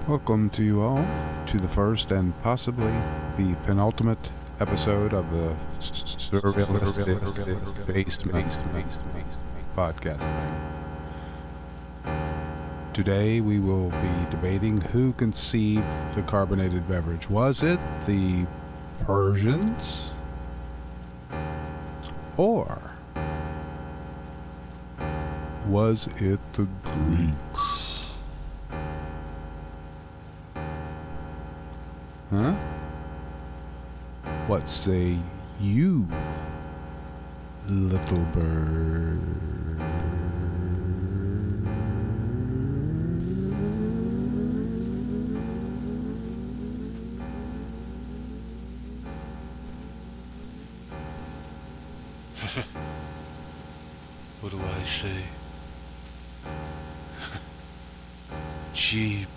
Welcome to you all to the first and possibly the penultimate episode of the Surrealistic Basement podcast thing. Today we will be debating who conceived the carbonated beverage. Was it the Persians or was it the Greeks? Huh? What say you, little bird? What do I say? Cheap.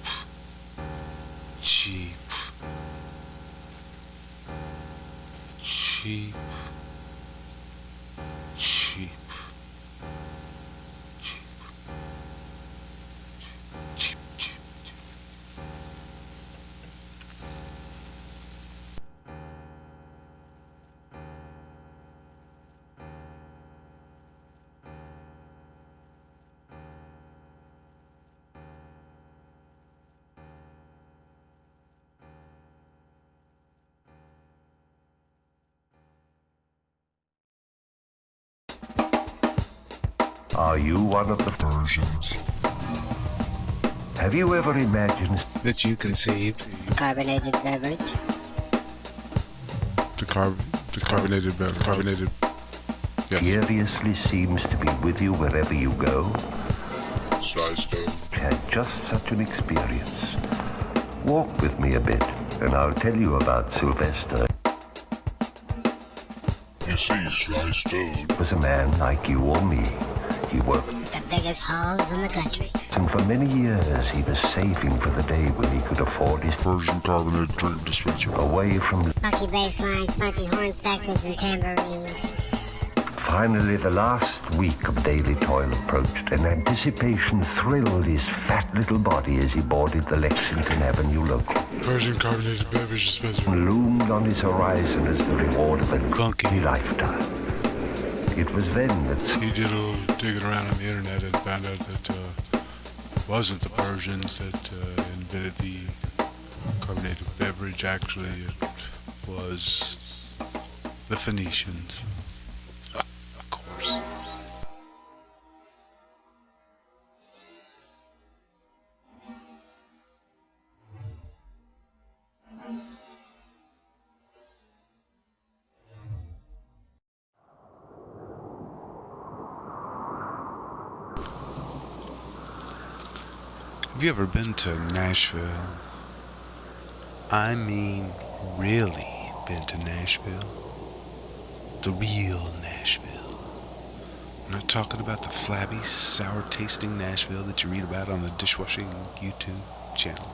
Cheap. Cheap. Cheap. Cheap. Cheap. Cheap. Are you one of the Persians? Have you ever imagined That you conceived Carbonated beverage. the carbonated beverage. Carbonated. Yes. seriously seems to be with you wherever you go? Sly stone. Had just such an experience. Walk with me a bit, and I'll tell you about Sylvester. You see, Sly Stone Was a man like you or me. He worked, The biggest halls in the country. and for many years he was saving for the day when he could afford his Persian carbonated drink dispenser. away from. Funky bass lines, punchy horn sections, and tambourines. Finally, the last week of daily toil approached, and anticipation thrilled his fat little body as he boarded the Lexington Avenue local. Persian carbonated beverage dispenser. Loomed on his horizon as the reward of a Funky. funky lifetime. It was then that He did a little digging around on the internet and found out that it wasn't the Persians that invented the carbonated beverage. Actually, it was the Phoenicians. Of course. Have you ever been to Nashville? I mean, really been to Nashville? The real Nashville. I'm not talking about the flabby, sour-tasting Nashville that you read about on the dishwashing YouTube channel.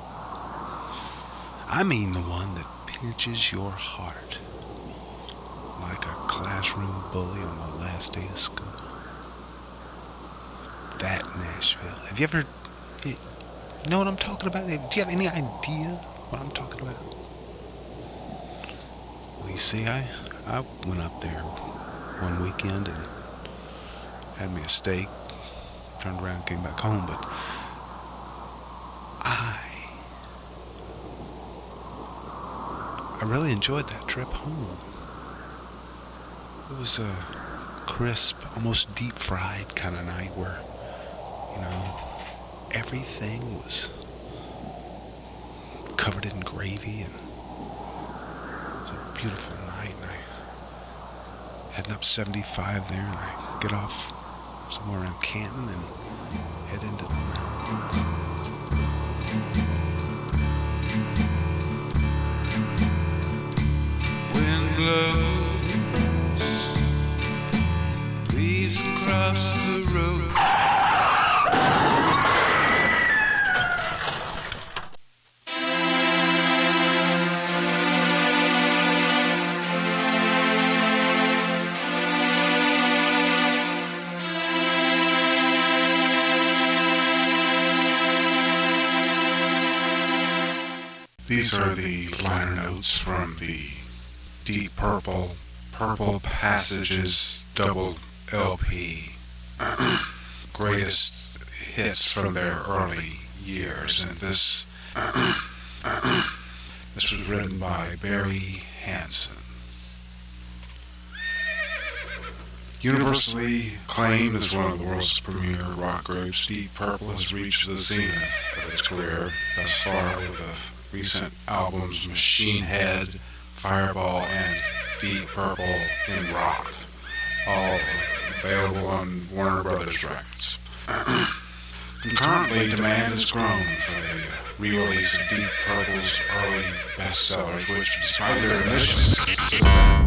I mean the one that pinches your heart like a classroom bully on the last day of school. That Nashville. Have you ever... You know what I'm talking about? Do you have any idea what I'm talking about? Well, you see, I went up there one weekend and had me a steak, turned around and came back home, but I really enjoyed that trip home. It was a crisp, almost deep-fried kind of night where, you know, everything was covered in gravy, and it was a beautiful night, and I heading up 75 there, and I get off somewhere in Canton and head into the mountains. Wind blows, leaves cross the road. These are the liner notes from the Deep Purple Passages double LP. Greatest hits from their early years, and this was written by Barry Hansen. Universally acclaimed as one of the world's premier rock groups, Deep Purple has reached the zenith of its career thus far with the recent albums Machine Head, Fireball, and Deep Purple in Rock, all available on Warner Brothers Records. Concurrently, demand has grown for the re-release of Deep Purple's early bestsellers, which, despite their initial success,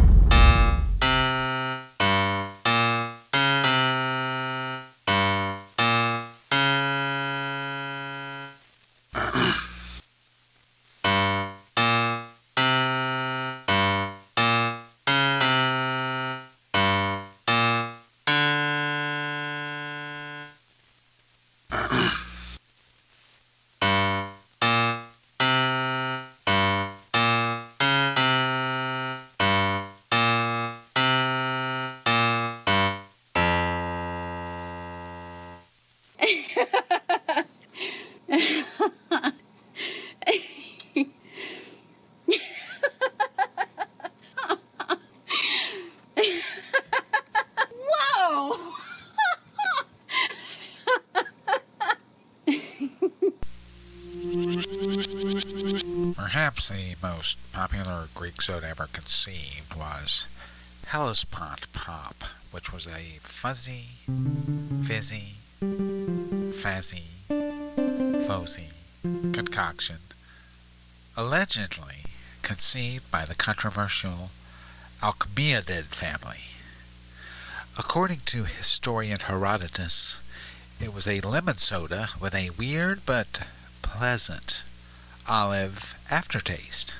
Perhaps the most popular Greek soda ever conceived was Hellespont Pop, which was a fuzzy, fizzy, fazzy, fozzy concoction, allegedly conceived by the controversial Alcmeonid family. According to historian Herodotus, it was a lemon soda with a weird but pleasant olive aftertaste.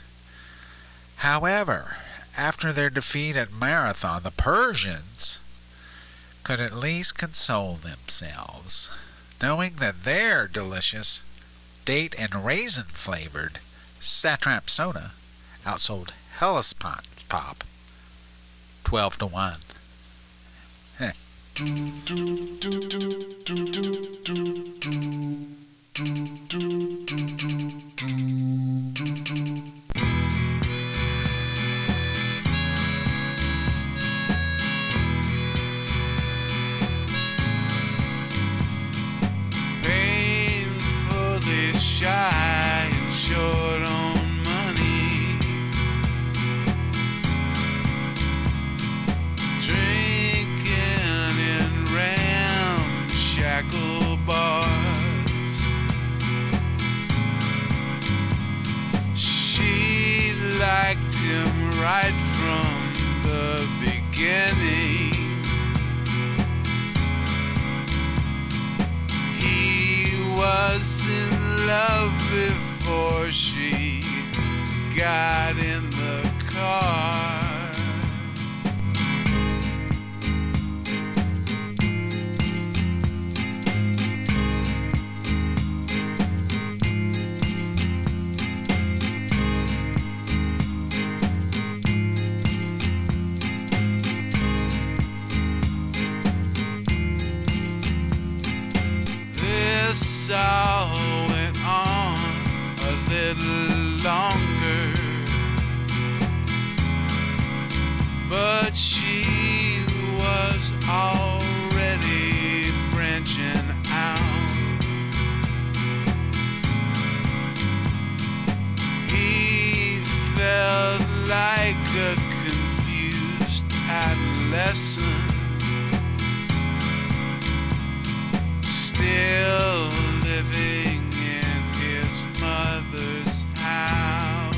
However, after their defeat at Marathon, the Persians could at least console themselves, knowing that their delicious date and raisin flavored Satrap soda outsold Hellespont Pop 12-1. painfully shy and short on money, drinking in ramshackle bars. She liked him right from the beginning. Was in love before she got in the car. This all went on a little longer, but she was already branching out. He felt like a confused adolescent lesson. Still living in his mother's house.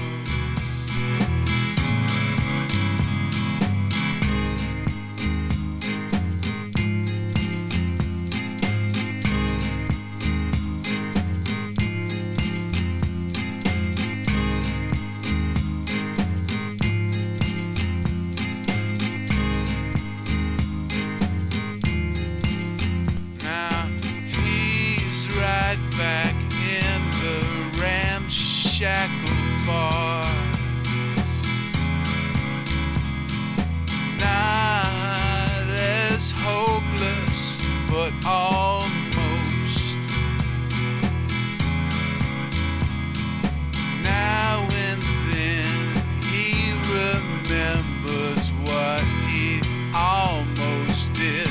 Now he's right back in the ramshackle bar. Not as hopeless, but almost. Now and then he remembers what he almost did.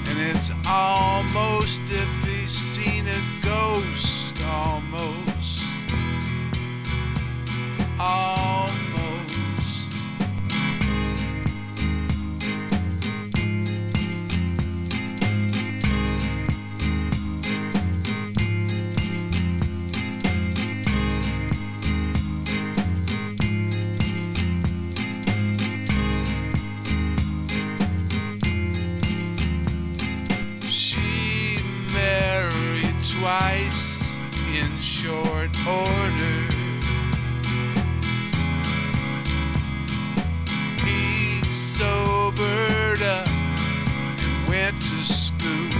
And it's almost if he's seen a ghost, almost. Almost. She married twice in short order. He sobered up and went to school.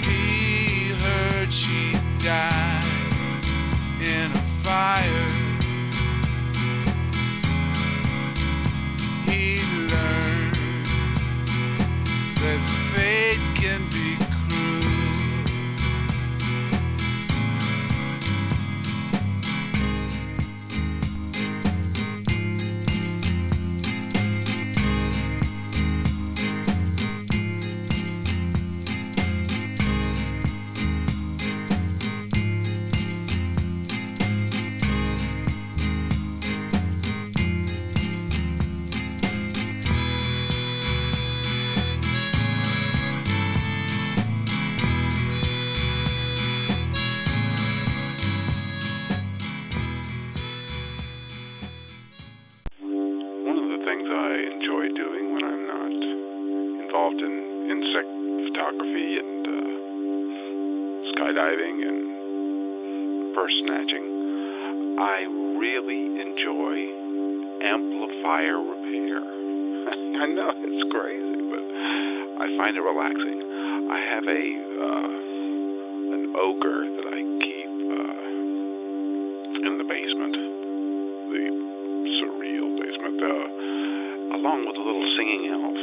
He heard she died in a fire. He learned that fate can be cruel. One of the things I enjoy doing when I'm not involved in insect photography and skydiving and bird snatching, I really enjoy amplifier repair. I know it's crazy, but I find it relaxing. I have an ogre that I keep in the basement, the surreal basement, along with a little singing elf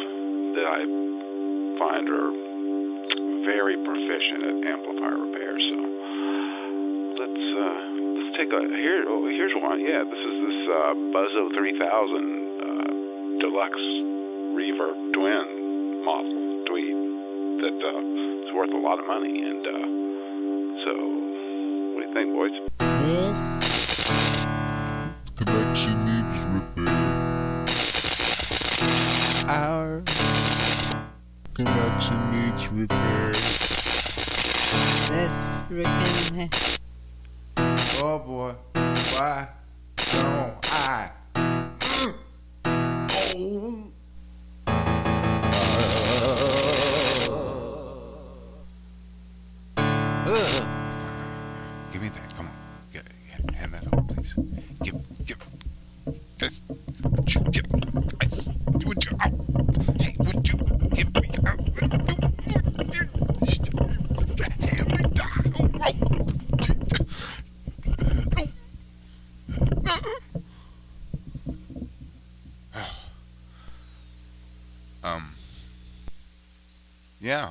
that I find are very proficient at amplifier repair. So let's take here's one. Yeah, this is this Buzzo 3000 deluxe reverb twin model tweed that is worth a lot of money. And so what do you think, boys? This Connection needs repair. Our connection needs repair. this freaking Oh boy, why don't I? Give me that. Come on. Hand that over, please. Give. That's. Would you give? Would you? Hey, would you give me? Hand me that. Yeah.